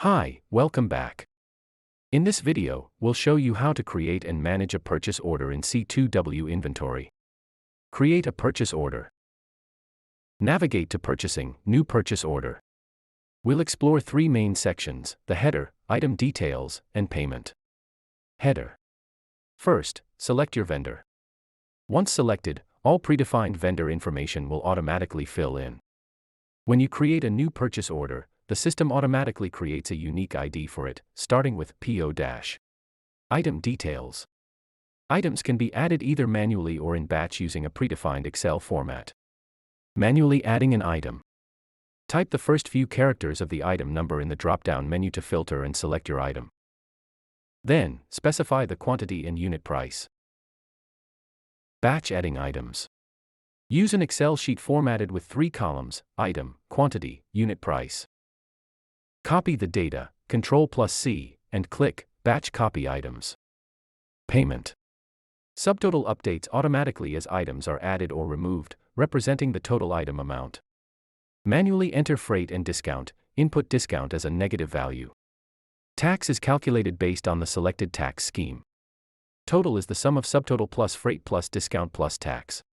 Hi, welcome back. In this video, we'll show you how to create and manage a purchase order in C2W Inventory. Create a purchase order. Navigate to Purchasing, New Purchase Order. We'll explore three main sections: the header, item details, and payment. Header. First, select your vendor. Once selected, all predefined vendor information will automatically fill in. When you create a new purchase order, the system automatically creates a unique ID for it, starting with PO-Item details. Items can be added either manually or in batch using a predefined Excel format. Manually adding an item. Type the first few characters of the item number in the drop-down menu to filter and select your item. Then, specify the quantity and unit price. Batch adding items. Use an Excel sheet formatted with 3 columns: item, quantity, unit price. Copy the data, Ctrl+C, and click Batch Copy Items. Payment. Subtotal updates automatically as items are added or removed, representing the total item amount. Manually enter freight and discount, input discount as a negative value. Tax is calculated based on the selected tax scheme. Total is the sum of subtotal plus freight plus discount plus tax.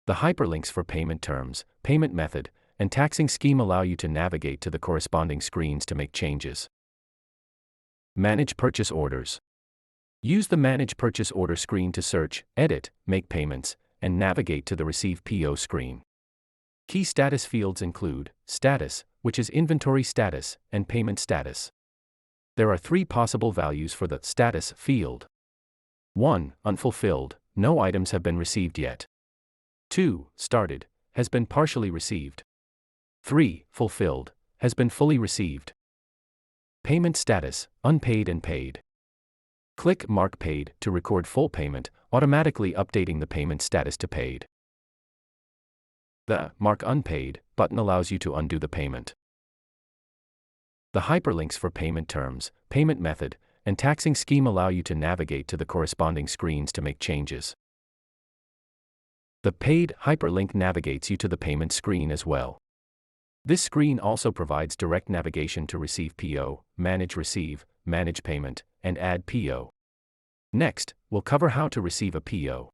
The hyperlinks for payment terms, payment method, and taxing scheme allow you to navigate to the corresponding screens to make changes. Manage purchase orders. Use the Manage Purchase Order screen to search, edit, make payments, and navigate to the Receive PO screen. Key status fields include status, which is inventory status, and payment status. There are 3 possible values for the status field. 1. Unfulfilled, no items have been received yet. 2. Started, has been partially received. 3. Fulfilled, has been fully received. Payment status, unpaid and paid. Click Mark Paid to record full payment, automatically updating the payment status to paid. The Mark Unpaid button allows you to undo the payment. The hyperlinks for payment terms, payment method, and taxing scheme allow you to navigate to the corresponding screens to make changes. The Paid hyperlink navigates you to the payment screen as well. This screen also provides direct navigation to Receive PO, Manage Receive, Manage Payment, and Add PO. Next, we'll cover how to receive a PO.